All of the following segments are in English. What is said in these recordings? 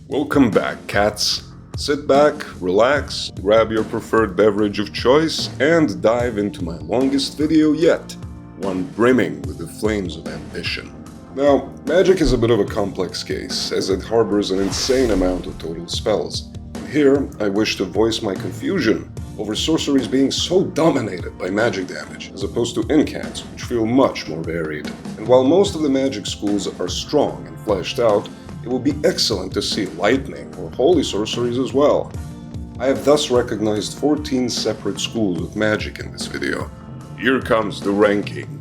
Welcome back, cats. Sit back, relax, grab your preferred beverage of choice, and dive into my longest video yet, one brimming with the flames of ambition. Now, magic is a bit of a complex case, as it harbors an insane amount of total spells. Here, I wish to voice my confusion over sorceries being so dominated by magic damage, as opposed to incants, which feel much more varied. And while most of the magic schools are strong and fleshed out, it would be excellent to see lightning or holy sorceries as well. I have thus recognized 14 separate schools of magic in this video. Here comes the ranking.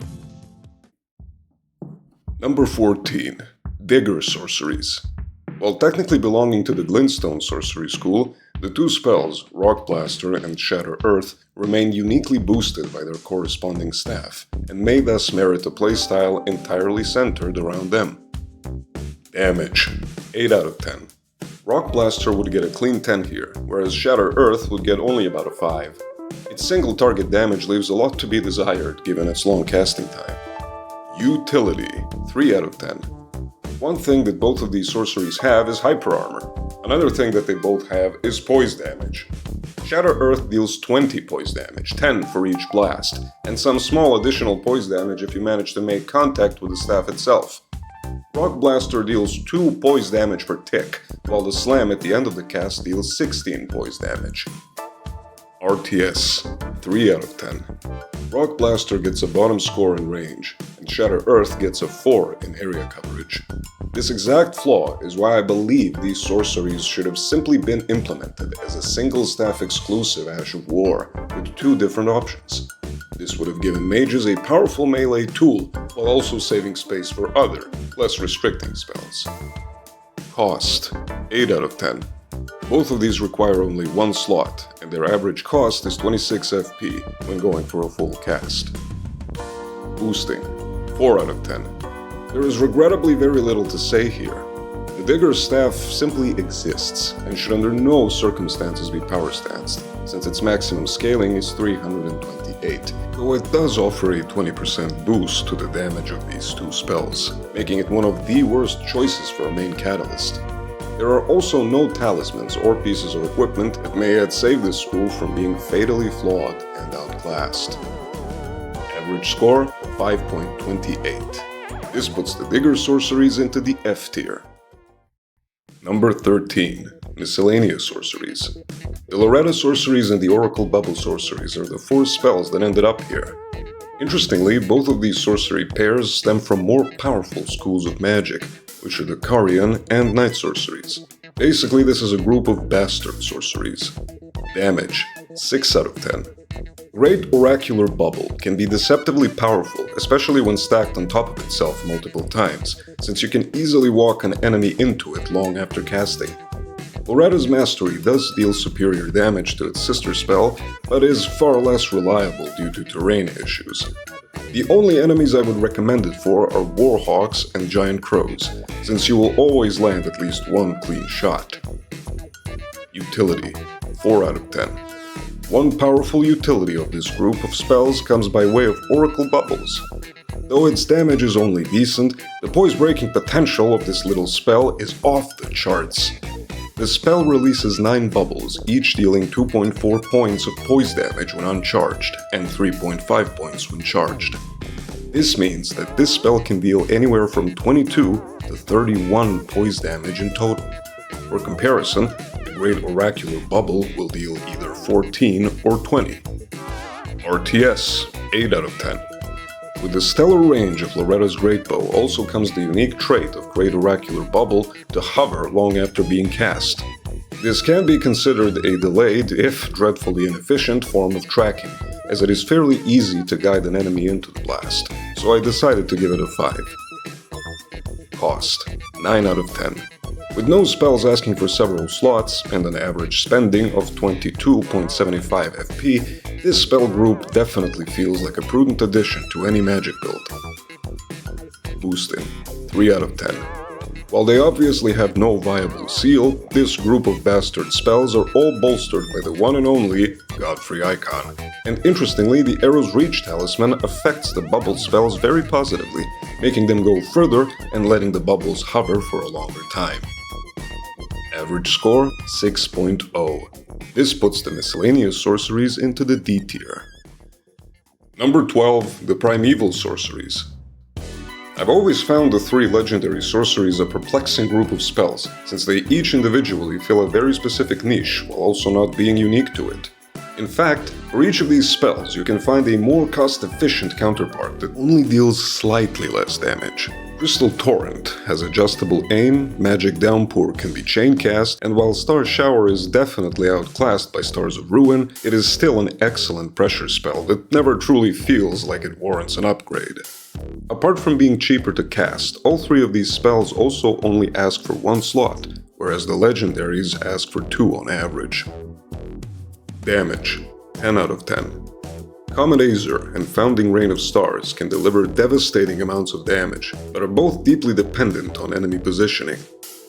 Number 14. Digger Sorceries. While technically belonging to the Glintstone Sorcery School, the two spells, Rock Blaster and Shatter Earth, remain uniquely boosted by their corresponding staff, and may thus merit a playstyle entirely centered around them. Damage. 8 out of 10. Rock Blaster would get a clean 10 here, whereas Shatter Earth would get only about a 5. Its single target damage leaves a lot to be desired given its long casting time. Utility. 3 out of 10. One thing that both of these sorceries have is Hyper Armor. Another thing that they both have is poise damage. Shatter Earth deals 20 poise damage, 10 for each blast, and some small additional poise damage if you manage to make contact with the staff itself. Rock Blaster deals 2 poise damage per tick, while the slam at the end of the cast deals 16 poise damage. RTS. 3 out of 10. Rock Blaster gets a bottom score in range, and Shatter Earth gets a 4 in area coverage. This exact flaw is why I believe these sorceries should have simply been implemented as a single staff exclusive Ash of War with 2 different options. This would have given mages a powerful melee tool while also saving space for other, less restricting spells. Cost. 8 out of 10. Both of these require only 1 slot, and their average cost is 26 FP when going for a full cast. Boosting. 4 out of 10. There is regrettably very little to say here. The Digger's staff simply exists, and should under no circumstances be power stanced, since its maximum scaling is 328, though it does offer a 20% boost to the damage of these 2 spells, making it one of the worst choices for a main catalyst. There are also no talismans or pieces of equipment that may yet save this school from being fatally flawed and outclassed. Average score, 5.28. This puts the Digger sorceries into the F tier. Number 13. Miscellaneous Sorceries. The Loretta sorceries and the Oracle Bubble sorceries are the 4 spells that ended up here. Interestingly, both of these sorcery pairs stem from more powerful schools of magic, which are the Carian and Night sorceries. Basically, this is a group of bastard sorceries. Damage. 6 out of 10. Great Oracular Bubble can be deceptively powerful, especially when stacked on top of itself multiple times, since you can easily walk an enemy into it long after casting. Loretta's Mastery does deal superior damage to its sister spell, but is far less reliable due to terrain issues. The only enemies I would recommend it for are Warhawks and Giant Crows, since you will always land at least 1 clean shot. Utility. 4 out of 10. One powerful utility of this group of spells comes by way of Oracle Bubbles. Though its damage is only decent, the poise-breaking potential of this little spell is off the charts. The spell releases 9 bubbles, each dealing 2.4 points of poise damage when uncharged, and 3.5 points when charged. This means that this spell can deal anywhere from 22 to 31 poise damage in total. For comparison, the Great Oracular Bubble will deal either 14 or 20. RTS. 8 out of 10. With the stellar range of Loretta's Great Bow also comes the unique trait of Great Oracular Bubble to hover long after being cast. This can be considered a delayed, if dreadfully inefficient, form of tracking, as it is fairly easy to guide an enemy into the blast, so I decided to give it a 5. Cost. 9 out of 10. With no spells asking for several slots and an average spending of 22.75 FP, this spell group definitely feels like a prudent addition to any magic build. Boosting. 3 out of 10. While they obviously have no viable seal, this group of bastard spells are all bolstered by the one and only Godfrey Icon. And interestingly, the Arrow's Reach Talisman affects the bubble spells very positively, making them go further and letting the bubbles hover for a longer time. Average score 6.0. This puts the miscellaneous sorceries into the D tier. Number 12. The Primeval Sorceries. I've always found the 3 legendary sorceries a perplexing group of spells, since they each individually fill a very specific niche while also not being unique to it. In fact, for each of these spells you can find a more cost-efficient counterpart that only deals slightly less damage. Crystal Torrent has adjustable aim, Magic Downpour can be chain cast, and while Star Shower is definitely outclassed by Stars of Ruin, it is still an excellent pressure spell that never truly feels like it warrants an upgrade. Apart from being cheaper to cast, all 3 of these spells also only ask for 1 slot, whereas the legendaries ask for 2 on average. Damage 10 out of 10. Comet Azure and Founding Rain of Stars can deliver devastating amounts of damage, but are both deeply dependent on enemy positioning.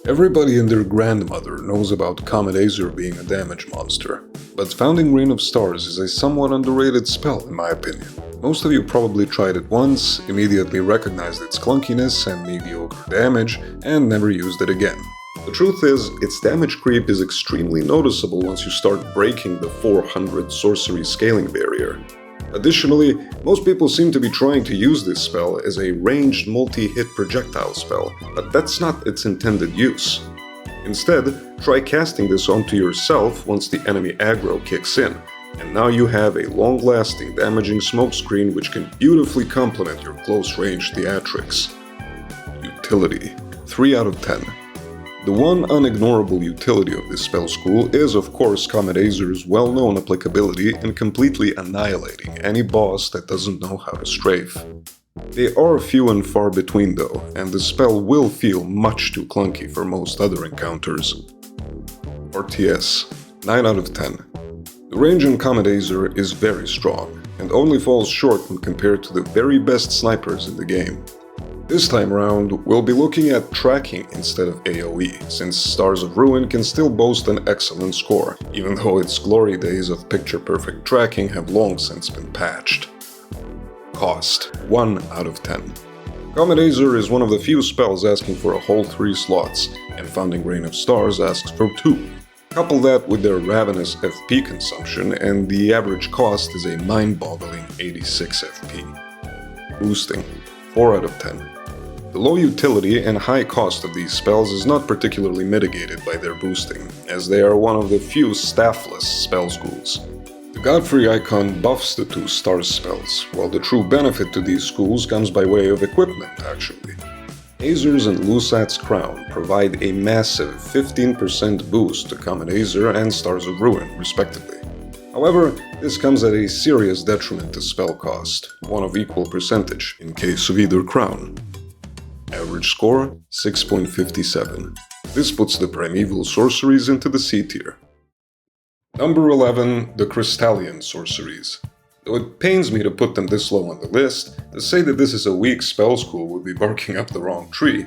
Everybody and their grandmother knows about Comet Azure being a damage monster, but Founding Rain of Stars is a somewhat underrated spell in my opinion. Most of you probably tried it once, immediately recognized its clunkiness and mediocre damage, and never used it again. The truth is, its damage creep is extremely noticeable once you start breaking the 400 sorcery scaling barrier. Additionally, most people seem to be trying to use this spell as a ranged multi-hit projectile spell, but that's not its intended use. Instead, try casting this onto yourself once the enemy aggro kicks in, and now you have a long-lasting damaging smokescreen which can beautifully complement your close-range theatrics. Utility 3 out of 10. The one unignorable utility of this spell school is of course Comet Azure's well-known applicability in completely annihilating any boss that doesn't know how to strafe. They are few and far between though, and the spell will feel much too clunky for most other encounters. RTS 9 out of 10. The range on Comet Azure is very strong, and only falls short when compared to the very best snipers in the game. This time around, we'll be looking at tracking instead of AoE, since Stars of Ruin can still boast an excellent score, even though its glory days of picture-perfect tracking have long since been patched. Cost 1 out of 10. Comet Azure is one of the few spells asking for a whole 3 slots, and Founding Rain of Stars asks for 2. Couple that with their ravenous FP consumption, and the average cost is a mind-boggling 86 FP. Boosting 4 out of 10. The low utility and high cost of these spells is not particularly mitigated by their boosting, as they are one of the few staffless spell schools. The Godfrey icon buffs the 2 stars spells, while the true benefit to these schools comes by way of equipment actually. Azur's and Lusat's Crown provide a massive 15% boost to Comet Azure and Stars of Ruin respectively. However, this comes at a serious detriment to spell cost, one of equal percentage in case of either crown. Average score 6.57. This puts the Primeval Sorceries into the C tier. Number 11. The Crystallian Sorceries. Though it pains me to put them this low on the list, to say that this is a weak spell school would be barking up the wrong tree.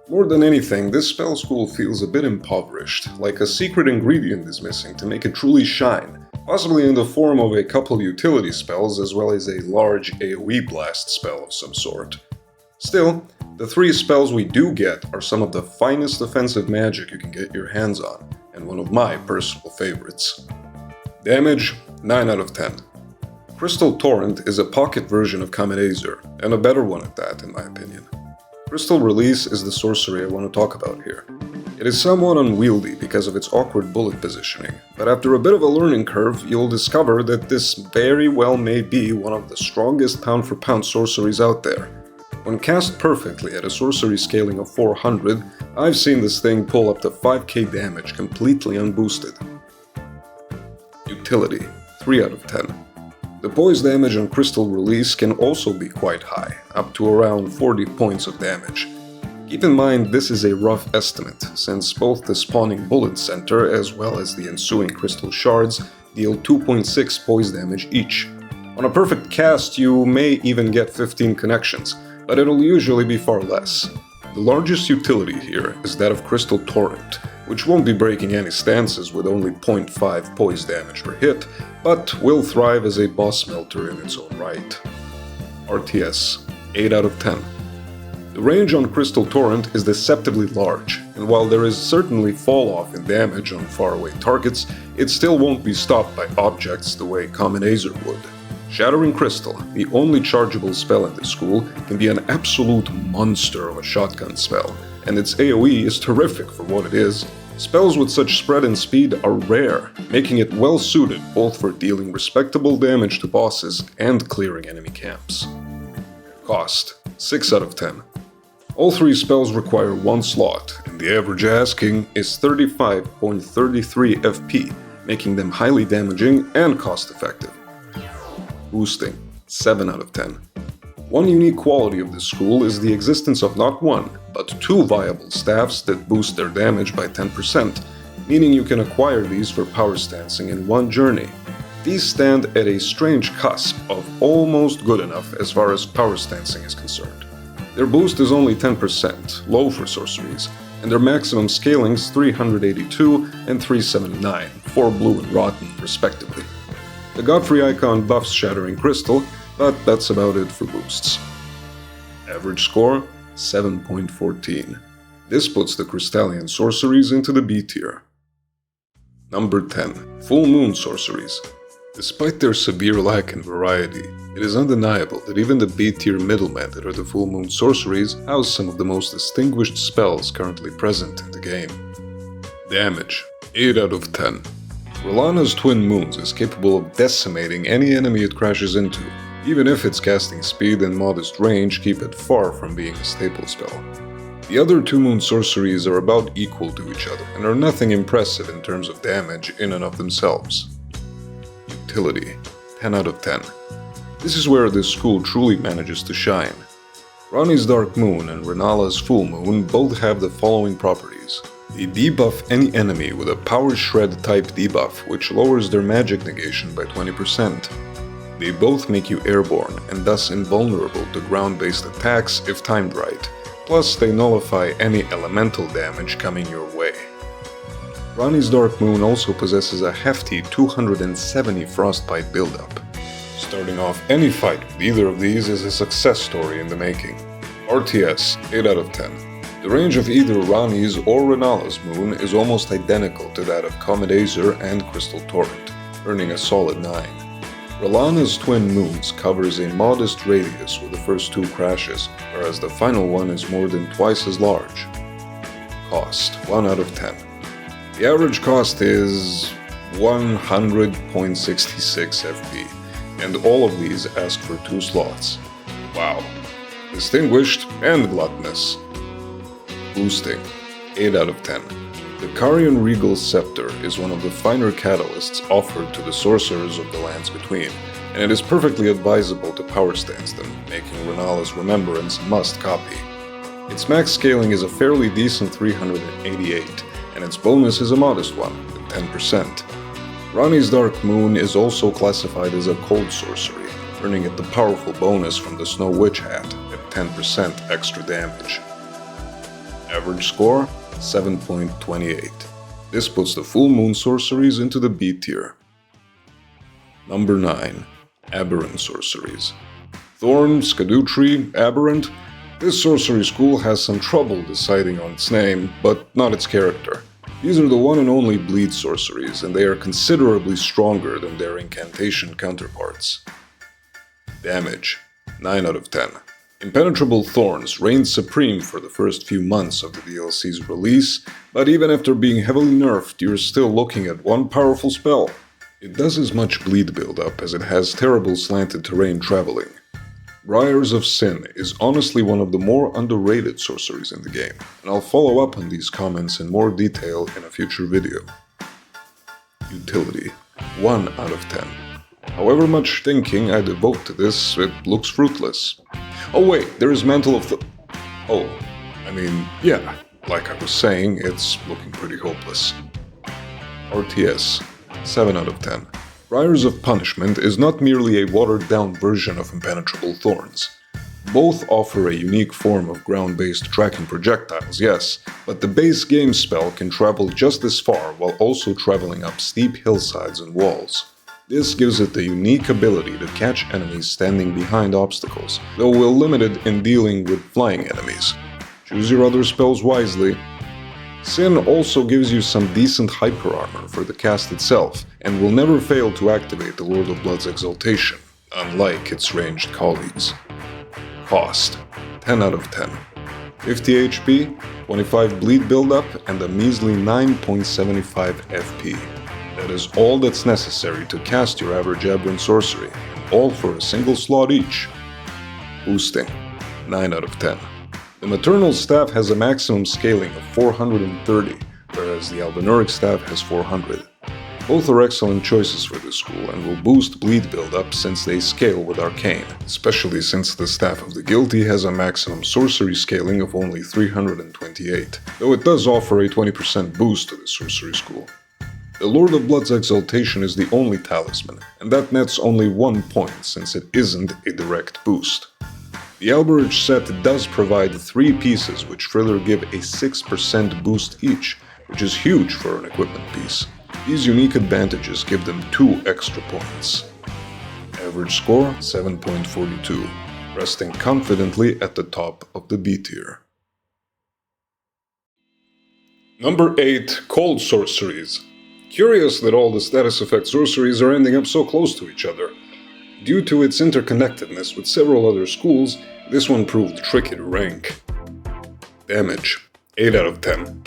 More than anything, this spell school feels a bit impoverished, like a secret ingredient is missing to make it truly shine, possibly in the form of a couple utility spells as well as a large AoE blast spell of some sort. Still, the 3 spells we do get are some of the finest offensive magic you can get your hands on, and one of my personal favorites. Damage 9 out of 10. Crystal Torrent is a pocket version of Comet Azure, and a better one at that in my opinion. Crystal Release is the sorcery I want to talk about here. It is somewhat unwieldy because of its awkward bullet positioning, but after a bit of a learning curve, you'll discover that this very well may be one of the strongest pound-for-pound sorceries out there. When cast perfectly at a sorcery scaling of 400, I've seen this thing pull up to 5k damage completely unboosted. Utility 3 out of 10. The poise damage on Crystal Release can also be quite high, up to around 40 points of damage. Keep in mind this is a rough estimate, since both the spawning bullet center as well as the ensuing crystal shards deal 2.6 poise damage each. On a perfect cast you may even get 15 connections, but it'll usually be far less. The largest utility here is that of Crystal Torrent, which won't be breaking any stances with only 0.5 poise damage per hit, but will thrive as a boss melter in its own right. RTS 8 out of 10. The range on Crystal Torrent is deceptively large, and while there is certainly fall-off in damage on faraway targets, it still won't be stopped by objects the way Common Azer would. Shattering Crystal, the only chargeable spell in this school, can be an absolute monster of a shotgun spell, and its AoE is terrific for what it is. Spells with such spread and speed are rare, making it well suited both for dealing respectable damage to bosses and clearing enemy camps. Cost: 6 out of 10. All three spells require one slot, and the average asking is 35.33 FP, making them highly damaging and cost-effective. Boosting: 7 out of 10. One unique quality of this school is the existence of not one, but two viable staffs that boost their damage by 10%, meaning you can acquire these for power stancing in one journey. These stand at a strange cusp of almost good enough as far as power stancing is concerned. Their boost is only 10%, low for sorceries, and their maximum scalings 382 and 379, for blue and rotten respectively. The Godfrey icon buffs Shattering Crystal, but that's about it for boosts. Average score: 7.14. This puts the Crystallian sorceries into the B tier. Number 10. Full Moon sorceries. Despite their severe lack in variety, it is undeniable that even the B-tier middlemen that are the Full Moon sorceries house some of the most distinguished spells currently present in the game. Damage: 8 out of 10. Rellana's Twin Moons is capable of decimating any enemy it crashes into, even if its casting speed and modest range keep it far from being a staple spell. The other two Moon sorceries are about equal to each other and are nothing impressive in terms of damage in and of themselves. Utility: 10 out of 10. This is where this school truly manages to shine. Ranni's Dark Moon and Renala's Full Moon both have the following properties. They debuff any enemy with a Power Shred type debuff, which lowers their magic negation by 20%. They both make you airborne and thus invulnerable to ground-based attacks if timed right, plus they nullify any elemental damage coming your way. Ranni's Dark Moon also possesses a hefty 270 Frostbite buildup. Starting off any fight with either of these is a success story in the making. RTS: 8 out of 10. The range of either Ranni's or Renala's Moon is almost identical to that of Comet Azer and Crystal Torrent, earning a solid 9. Rellana's Twin Moons covers a modest radius with the first two crashes, whereas the final one is more than twice as large. Cost: 1 out of 10. The average cost is 100.66 FP, and all of these ask for 2 slots. Wow. Distinguished and gluttonous. Boosting: 8 out of 10. The Carian Regal Scepter is one of the finer catalysts offered to the sorcerers of the Lands Between, and it is perfectly advisable to power stance them, making Renala's Remembrance a must copy. Its max scaling is a fairly decent 388, and its bonus is a modest one, at 10%. Ranni's Dark Moon is also classified as a cold sorcery, earning it the powerful bonus from the Snow Witch Hat at 10% extra damage. Average score: 7.28. This puts the Full Moon sorceries into the B tier. Number 9. Aberrant sorceries. Thorn, Scadutri, Aberrant. This sorcery school has some trouble deciding on its name, but not its character. These are the one and only bleed sorceries, and they are considerably stronger than their incantation counterparts. Damage: 9 out of 10. Impenetrable Thorns reigned supreme for the first few months of the DLC's release, but even after being heavily nerfed, you're still looking at one powerful spell. It does as much bleed build-up as it has terrible slanted terrain traveling. Briars of Sin is honestly one of the more underrated sorceries in the game, and I'll follow up on these comments in more detail in a future video. Utility: 1 out of 10. However much thinking I devote to this, it looks fruitless. Oh wait, there is Mantle of yeah, like I was saying, it's looking pretty hopeless. RTS: 7 out of 10. Briars of Punishment is not merely a watered-down version of Impenetrable Thorns. Both offer a unique form of ground-based tracking projectiles, yes, but the base game spell can travel just as far while also traveling up steep hillsides and walls. This gives it the unique ability to catch enemies standing behind obstacles, though we're limited in dealing with flying enemies. Choose your other spells wisely. Sin also gives you some decent hyper armor for the cast itself, and will never fail to activate the Lord of Blood's exaltation, unlike its ranged colleagues. Cost: 10 out of 10. 50 HP, 25 bleed buildup, and a measly 9.75 FP. That is all that's necessary to cast your average aberrant sorcery, all for a single slot each. Boosting: 9 out of 10. The Maternal Staff has a maximum scaling of 430, whereas the Albinauric Staff has 400. Both are excellent choices for this school and will boost bleed buildup since they scale with Arcane, especially since the Staff of the Guilty has a maximum sorcery scaling of only 328, though it does offer a 20% boost to the sorcery school. The Lord of Blood's exaltation is the only talisman, and that nets only 1 point since it isn't a direct boost. The Alberich set does provide 3 pieces which further give a 6% boost each, which is huge for an equipment piece. These unique advantages give them 2 extra points. Average score 7.42, resting confidently at the top of the B tier. Number 8. Cold Sorceries. Curious that all the status effect sorceries are ending up so close to each other. Due to its interconnectedness with several other schools, this one proved tricky to rank. Damage: 8 out of 10.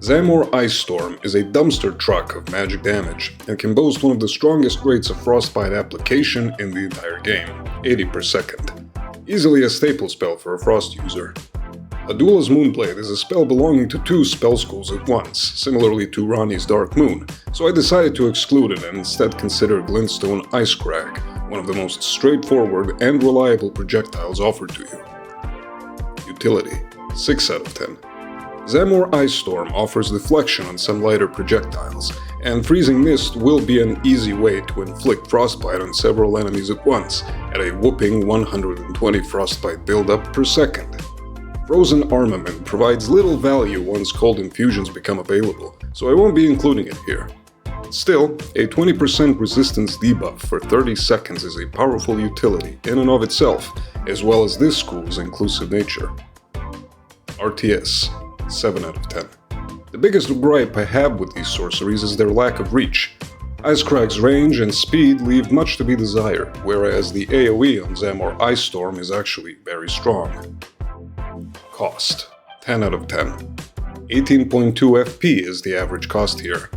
Zamor Ice Storm is a dumpster truck of magic damage, and can boast one of the strongest rates of frostbite application in the entire game, 80 per second. Easily a staple spell for a frost user. Adula's Moonblade is a spell belonging to 2 spell schools at once, similarly to Rani's Dark Moon, so I decided to exclude it and instead consider Glintstone Ice Crag, one of the most straightforward and reliable projectiles offered to you. Utility: 6 out of 10. Zamor Ice Storm offers deflection on some lighter projectiles, and Freezing Mist will be an easy way to inflict frostbite on several enemies at once, at a whopping 120 frostbite buildup per second. Frozen Armament provides little value once cold infusions become available, so I won't be including it here. Still, a 20% resistance debuff for 30 seconds is a powerful utility in and of itself, as well as this school's inclusive nature. RTS: 7 out of 10. The biggest gripe I have with these sorceries is their lack of reach. Icecrag's range and speed leave much to be desired, whereas the AoE on Zamor Ice Storm is actually very strong. Cost: 10 out of 10. 18.2 FP is the average cost here.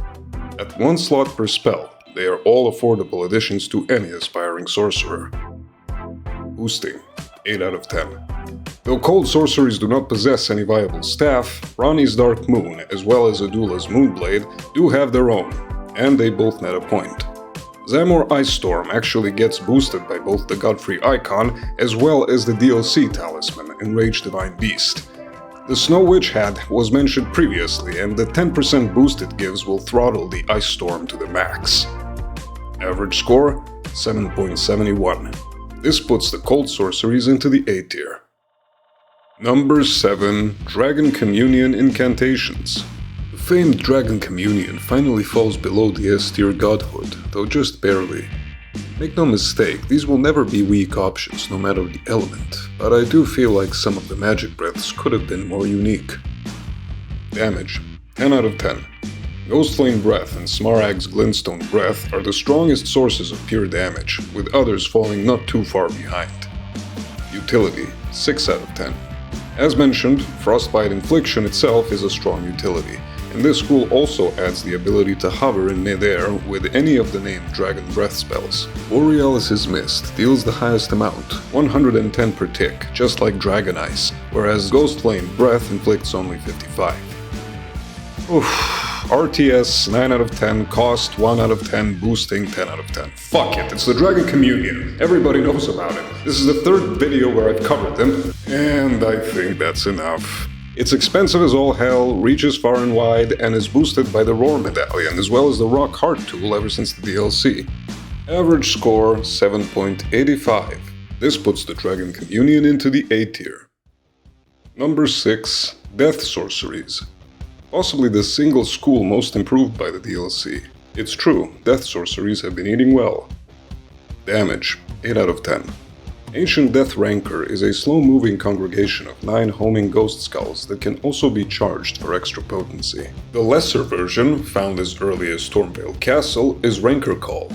At 1 slot per spell, they are all affordable additions to any aspiring sorcerer. Boosting: 8 out of 10. Though cold sorceries do not possess any viable staff, Rani's Dark Moon as well as Adula's Moonblade do have their own, and they both net a point. Zamor Ice Storm actually gets boosted by both the Godfrey Icon as well as the DLC talisman, Enraged Divine Beast. The Snow Witch hat was mentioned previously, and the 10% boost it gives will throttle the Ice Storm to the max. Average score: 7.71. This puts the cold sorceries into the A tier. Number 7. Dragon Communion Incantations. The famed Dragon Communion finally falls below the S tier godhood, though just barely. Make no mistake, these will never be weak options no matter the element, but I do feel like some of the magic breaths could have been more unique. Damage: 10 out of 10. Ghostflame Breath and Smaragd's Glintstone Breath are the strongest sources of pure damage, with others falling not too far behind. Utility: 6 out of 10. As mentioned, Frostbite Infliction itself is a strong utility, and this school also adds the ability to hover in mid-air with any of the named Dragon Breath spells. Borealis' Mist deals the highest amount, 110 per tick, just like Dragon Ice, whereas Ghostflame Breath inflicts only 55. Oof. RTS 9 out of 10, cost 1 out of 10, boosting 10 out of 10. Fuck it, it's the Dragon Communion. Everybody knows about it. This is the 3rd video where I've covered them, and I think that's enough. It's expensive as all hell, reaches far and wide, and is boosted by the Roar Medallion, as well as the Rock Heart tool ever since the DLC. Average score 7.85. This puts the Dragon Communion into the A tier. Number 6. Death Sorceries. Possibly the single school most improved by the DLC. It's true, death sorceries have been eating well. Damage: 8 out of 10. Ancient Death Rancor is a slow-moving congregation of 9 homing ghost skulls that can also be charged for extra potency. The lesser version, found as early as Stormveil Castle, is Rancor Call.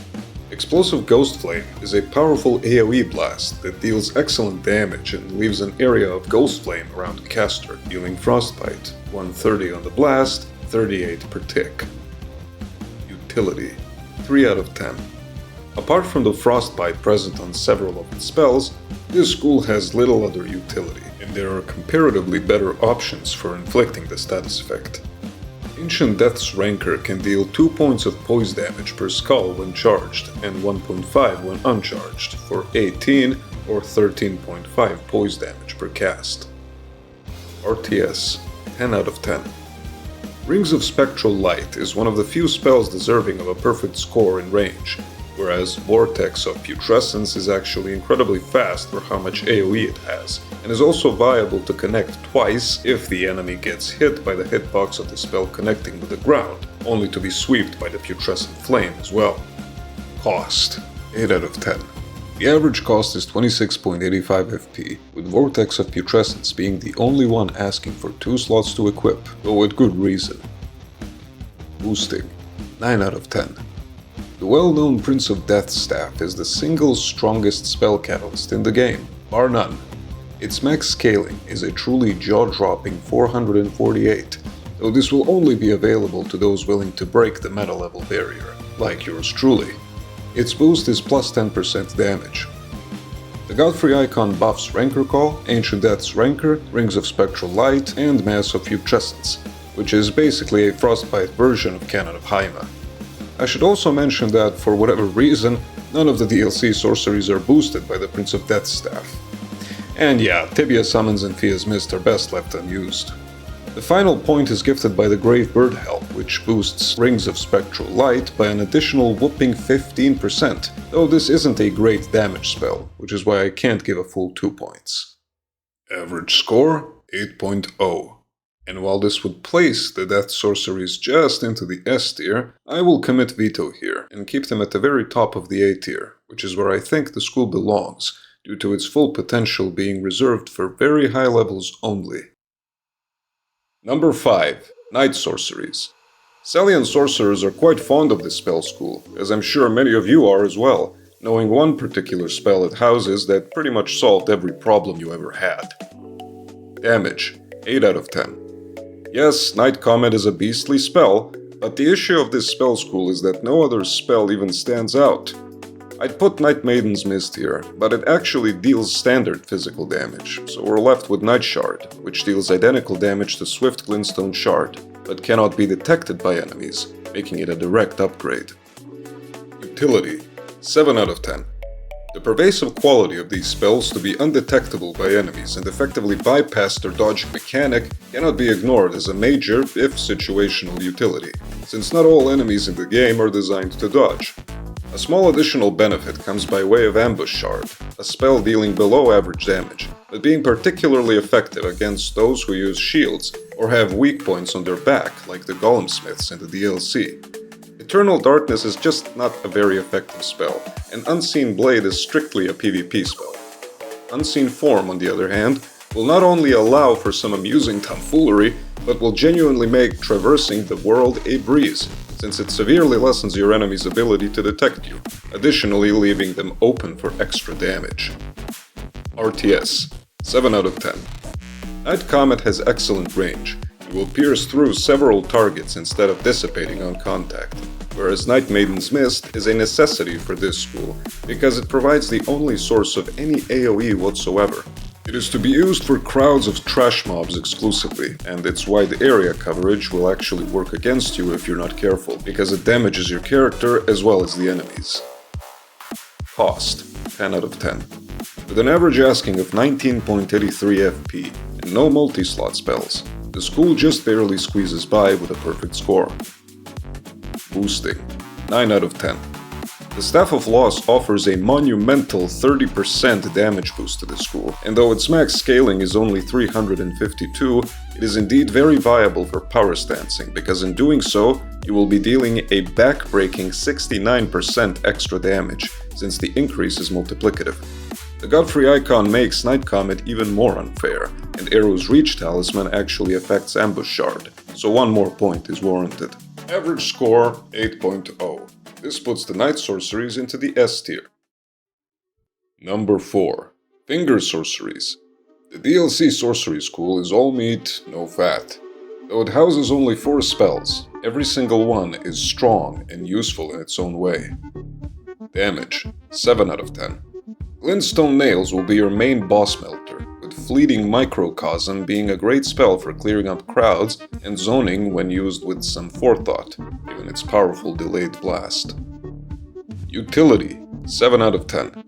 Explosive Ghost Flame is a powerful AoE blast that deals excellent damage and leaves an area of Ghost Flame around the caster, dealing Frostbite, 130 on the blast, 38 per tick. Utility, 3 out of 10. Apart from the Frostbite present on several of its spells, this school has little other utility, and there are comparatively better options for inflicting the status effect. Ancient Death's Rancor can deal 2 points of poise damage per skull when charged, and 1.5 when uncharged, for 18 or 13.5 poise damage per cast. RTS, 10 out of 10. Rings of Spectral Light is one of the few spells deserving of a perfect score in range, whereas Vortex of Putrescence is actually incredibly fast for how much AoE it has, and is also viable to connect twice if the enemy gets hit by the hitbox of the spell connecting with the ground, only to be swept by the Putrescent Flame as well. Cost, 8 out of 10. The average cost is 26.85 FP, with Vortex of Putrescence being the only one asking for 2 slots to equip, though with good reason. Boosting, 9 out of 10. The well-known Prince of Death staff is the single strongest spell catalyst in the game, bar none. Its max scaling is a truly jaw-dropping 448, though this will only be available to those willing to break the meta level barrier, like yours truly. Its boost is plus 10% damage. The Godfrey icon buffs Rancor Call, Ancient Death's Rancor, Rings of Spectral Light, and Mass of Putrescence, which is basically a Frostbite version of Canon of Haima. I should also mention that, for whatever reason, none of the DLC sorceries are boosted by the Prince of Death staff. And yeah, Tibia Summons and Fia's Mist are best left unused. The final point is gifted by the Grave Bird Help, which boosts Rings of Spectral Light by an additional whopping 15%, though this isn't a great damage spell, which is why I can't give a full 2 points. Average score, 8.0. And while this would place the Death Sorceries just into the S tier, I will commit veto here and keep them at the very top of the A tier, which is where I think the school belongs, due to its full potential being reserved for very high levels only. Number 5. Night Sorceries. Celian sorcerers are quite fond of this spell school, as I'm sure many of you are as well, knowing one particular spell it houses that pretty much solved every problem you ever had. Damage, 8 out of 10. Yes, Night Comet is a beastly spell, but the issue of this spell school is that no other spell even stands out. I'd put Night Maiden's Mist here, but it actually deals standard physical damage, so we're left with Night Shard, which deals identical damage to Swift Glintstone Shard, but cannot be detected by enemies, making it a direct upgrade. Utility, 7 out of 10. The pervasive quality of these spells to be undetectable by enemies and effectively bypass their dodging mechanic cannot be ignored as a major, if situational, utility, since not all enemies in the game are designed to dodge. A small additional benefit comes by way of Ambush Shard, a spell dealing below average damage, but being particularly effective against those who use shields or have weak points on their back, like the Golem Smiths in the DLC. Eternal Darkness is just not a very effective spell, and Unseen Blade is strictly a PvP spell. Unseen Form, on the other hand, will not only allow for some amusing tomfoolery, but will genuinely make traversing the world a breeze, since it severely lessens your enemy's ability to detect you, additionally leaving them open for extra damage. RTS, 7 out of 10. Night Comet has excellent range. It will pierce through several targets instead of dissipating on contact, whereas Night Maiden's Mist is a necessity for this school, because it provides the only source of any AoE whatsoever. It is to be used for crowds of trash mobs exclusively, and its wide area coverage will actually work against you if you're not careful, because it damages your character as well as the enemies. Cost, 10 out of 10. With an average asking of 19.83 FP and no multi-slot spells, the school just barely squeezes by with a perfect score. Boosting, 9 out of 10. The Staff of Loss offers a monumental 30% damage boost to the school, and though its max scaling is only 352, it is indeed very viable for power stancing, because in doing so, you will be dealing a back-breaking 69% extra damage, since the increase is multiplicative. The Godfrey icon makes Night Comet even more unfair, and Arrow's Reach talisman actually affects Ambush Shard, so one more point is warranted. Average score 8.0. This puts the Night Sorceries into the S tier. Number 4. Finger Sorceries. The DLC Sorcery School is all meat, no fat. Though it houses only 4 spells, every single one is strong and useful in its own way. Damage 7 out of 10. Glintstone Nails will be your main boss melter, with Fleeting Microcosm being a great spell for clearing up crowds and zoning when used with some forethought, given its powerful delayed blast. Utility 7 out of 10.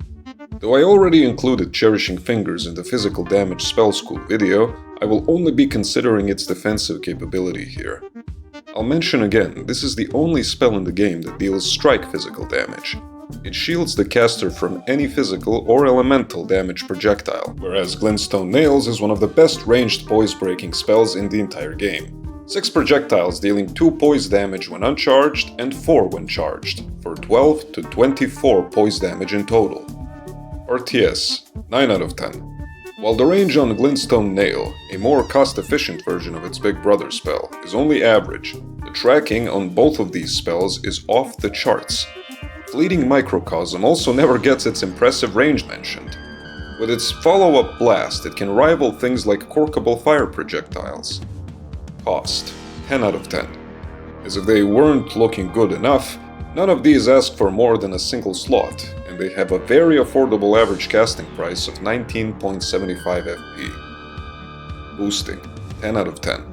Though I already included Cherishing Fingers in the Physical Damage Spell School video, I will only be considering its defensive capability here. I'll mention again, this is the only spell in the game that deals strike physical damage. It shields the caster from any physical or elemental damage projectile, whereas Glintstone Nails is one of the best ranged poise-breaking spells in the entire game. 6 projectiles dealing 2 poise damage when uncharged and 4 when charged, for 12 to 24 poise damage in total. RTS 9 out of 10. While the range on Glintstone Nail, a more cost-efficient version of its big brother spell, is only average, the tracking on both of these spells is off the charts. Fleeting Microcosm also never gets its impressive range mentioned. With its follow-up blast, it can rival things like corkable fire projectiles. Cost 10 out of 10. As if they weren't looking good enough, none of these ask for more than a single slot, and they have a very affordable average casting price of 19.75 FP. Boosting 10 out of 10.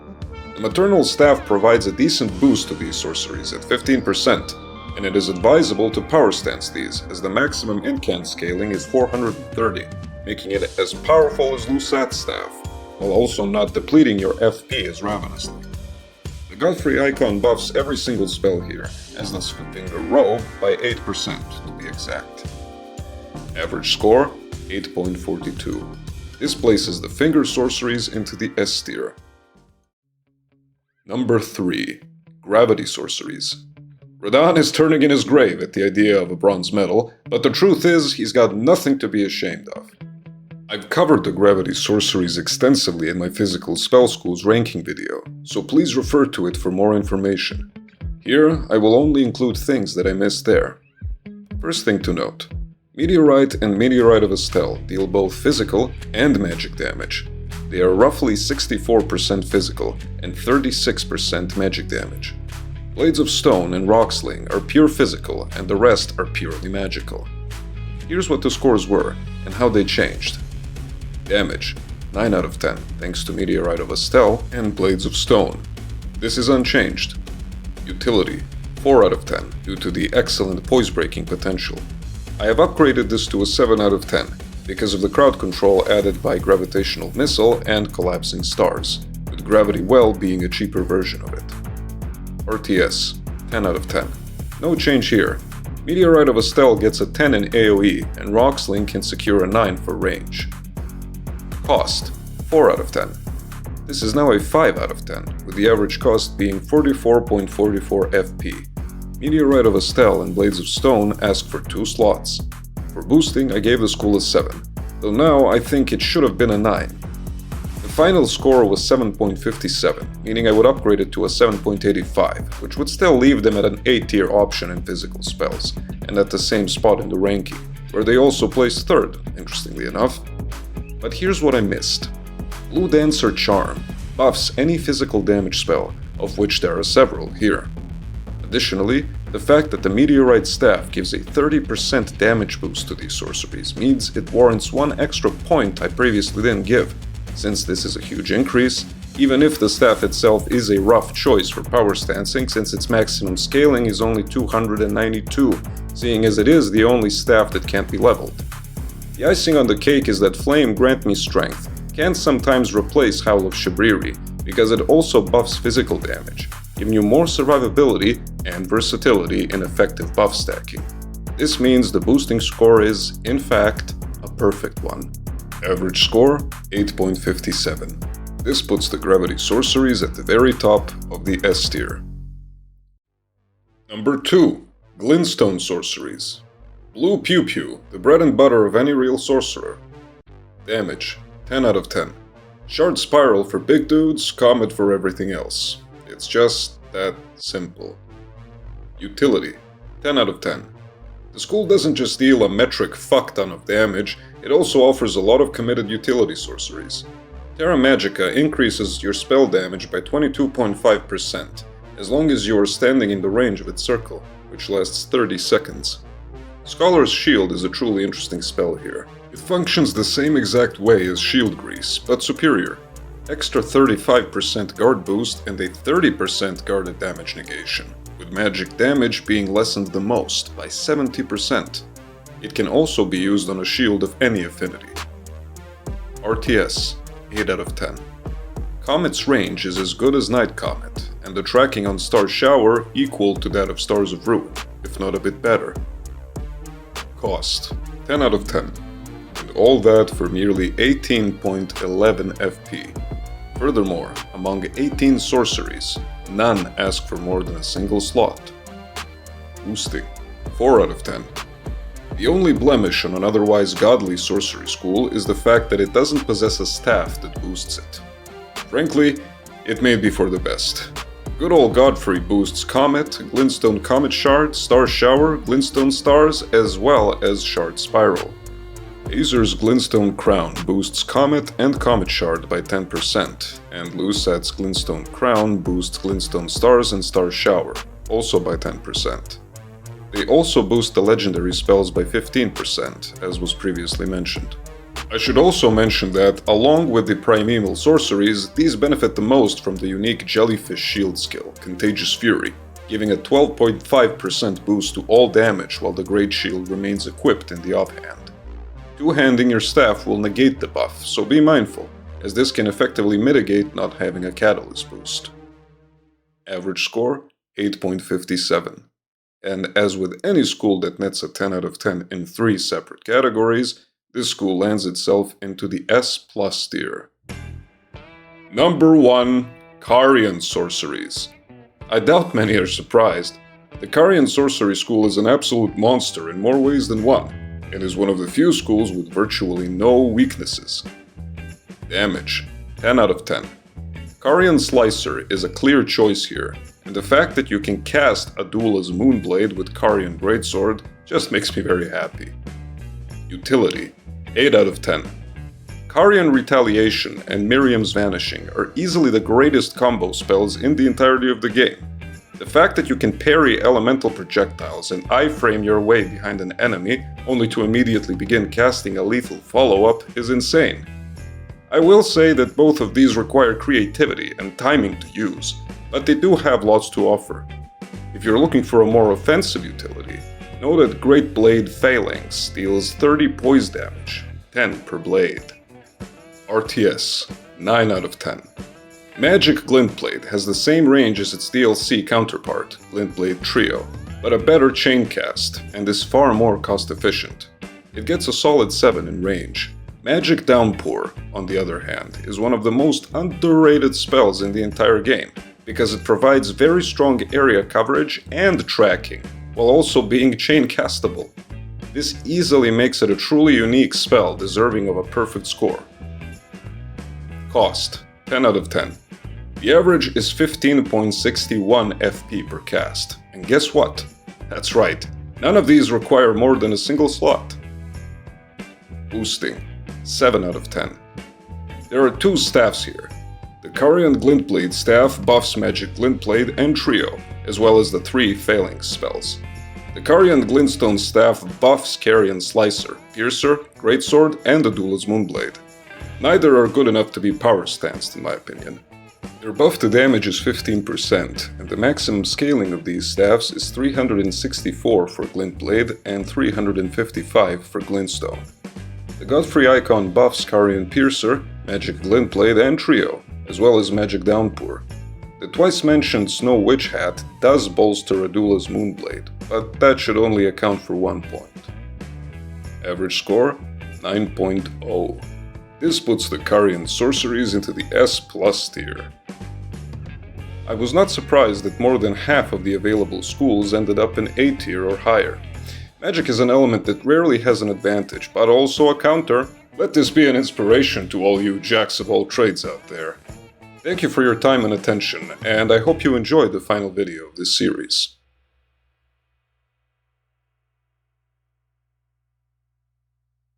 The Maternal Staff provides a decent boost to these sorceries at 15%, and it is advisable to power stance these, as the maximum incant scaling is 430, making it as powerful as Lusat's staff, while also not depleting your FP as ravenously. The Godfrey icon buffs every single spell here, as does Finger Robe by 8% to be exact. Average score 8.42. This places the Finger Sorceries into the S tier. Number 3. Gravity Sorceries. Radahn is turning in his grave at the idea of a bronze medal, but the truth is he's got nothing to be ashamed of. I've covered the gravity sorceries extensively in my Physical Spell School's ranking video, so please refer to it for more information. Here, I will only include things that I missed there. First thing to note, Meteorite and Meteorite of Estelle deal both physical and magic damage. They are roughly 64% physical and 36% magic damage. Blades of Stone and Rocksling are pure physical and the rest are purely magical. Here's what the scores were and how they changed. Damage 9 out of 10 thanks to Meteorite of Estelle and Blades of Stone. This is unchanged. Utility 4 out of 10 due to the excellent poise breaking potential. I have upgraded this to a 7 out of 10 because of the crowd control added by Gravitational Missile and Collapsing Stars, with Gravity Well being a cheaper version of it. RTS 10 out of 10. No change here. Meteorite of Estelle gets a 10 in AoE and Rocksling can secure a 9 for range. Cost 4 out of 10. This is now a 5 out of 10, with the average cost being 44.44 FP. Meteorite of Estelle and Blades of Stone ask for 2 slots. For boosting, I gave the school a 7, though now I think it should have been a 9. The final score was 7.57, meaning I would upgrade it to a 7.85, which would still leave them at an A-tier option in physical spells, and at the same spot in the ranking, where they also placed 3rd, interestingly enough. But here's what I missed. Blue Dancer Charm buffs any physical damage spell, of which there are several here. Additionally, the fact that the Meteorite Staff gives a 30% damage boost to these sorceries means it warrants 1 extra point I previously didn't give, since this is a huge increase, even if the staff itself is a rough choice for power stancing since its maximum scaling is only 292, seeing as it is the only staff that can't be leveled. The icing on the cake is that Flame Grant Me Strength can sometimes replace Howl of Shabriri, because it also buffs physical damage, giving you more survivability and versatility in effective buff stacking. This means the boosting score is, in fact, a perfect one. Average score 8.57. This puts the Gravity Sorceries at the very top of the S tier. Number 2. Glintstone Sorceries. Blue Pew Pew, the bread and butter of any real sorcerer. Damage, 10 out of 10. Shard Spiral for big dudes, Comet for everything else. It's just that simple. Utility, 10 out of 10. The school doesn't just deal a metric fuck ton of damage, it also offers a lot of committed utility sorceries. Terra Magica increases your spell damage by 22.5%, as long as you are standing in the range of its circle, which lasts 30 seconds. Scholar's Shield is a truly interesting spell here. It functions the same exact way as Shield Grease, but superior. Extra 35% guard boost and a 30% guarded damage negation, with magic damage being lessened the most by 70%. It can also be used on a shield of any affinity. RTS, 8 out of 10. Comet's range is as good as Night Comet, and the tracking on Star Shower equal to that of Stars of Ruin, if not a bit better. Cost, 10 out of 10. And all that for merely 18.11 FP. Furthermore, among 18 sorceries, none ask for more than a single slot. Boosting, 4 out of 10. The only blemish on an otherwise godly sorcery school is the fact that it doesn't possess a staff that boosts it. Frankly, it may be for the best. Good old Godfrey boosts Comet, Glintstone Comet Shard, Star Shower, Glintstone Stars, as well as Shard Spiral. Azer's Glintstone Crown boosts Comet and Comet Shard by 10%, and Lusat's Glintstone Crown boosts Glintstone Stars and Star Shower, also by 10%. They also boost the legendary spells by 15%, as was previously mentioned. I should also mention that, along with the primeval sorceries, these benefit the most from the unique Jellyfish Shield skill, Contagious Fury, giving a 12.5% boost to all damage while the Great Shield remains equipped in the offhand. Two-handing your staff will negate the buff, so be mindful, as this can effectively mitigate not having a Catalyst boost. Average score, 8.57. And as with any school that nets a 10 out of 10 in 3 separate categories, this school lands itself into the S+ tier. Number 1. Carian Sorceries. I doubt many are surprised. The Carian Sorcery School is an absolute monster in more ways than one, and is one of the few schools with virtually no weaknesses. Damage, 10 out of 10. Carian Slicer is a clear choice here, and the fact that you can cast a Adula's Moonblade with Carian Greatsword just makes me very happy. Utility, 8 out of 10. Carian Retaliation and Miriam's Vanishing are easily the greatest combo spells in the entirety of the game. The fact that you can parry elemental projectiles and iframe your way behind an enemy only to immediately begin casting a lethal follow-up is insane. I will say that both of these require creativity and timing to use, but they do have lots to offer. If you're looking for a more offensive utility, know that Great Blade Phalanx deals 30 poise damage, 10 per blade. RTS, 9 out of 10. Magic Glintblade has the same range as its DLC counterpart, Glintblade Trio, but a better chain cast, and is far more cost efficient. It gets a solid 7 in range. Magic Downpour, on the other hand, is one of the most underrated spells in the entire game, because it provides very strong area coverage and tracking, while also being chain castable. This easily makes it a truly unique spell deserving of a perfect score. Cost, 10 out of 10. The average is 15.61 FP per cast, and guess what? That's right, none of these require more than a single slot. Boosting, 7 out of 10. There are 2 staffs here. The Carian Glintblade staff buffs Magic Glintblade and Trio, as well as the 3 Phalanx spells. The Carian Glintstone staff buffs Carian Slicer, Piercer, Greatsword, and Adula's Moonblade. Neither are good enough to be power stanced in my opinion. Their buff to damage is 15%, and the maximum scaling of these staffs is 364 for Glintblade and 355 for Glintstone. The Godfrey icon buffs Carian Piercer, Magic Glintblade, and Trio, as well as Magic Downpour. The twice-mentioned Snow Witch Hat does bolster Adula's Moonblade, but that should only account for 1 point. Average score, 9.0. This puts the Carian sorceries into the S+ tier. I was not surprised that more than half of the available schools ended up in A tier or higher. Magic is an element that rarely has an advantage, but also a counter. Let this be an inspiration to all you jacks of all trades out there. Thank you for your time and attention, and I hope you enjoyed the final video of this series.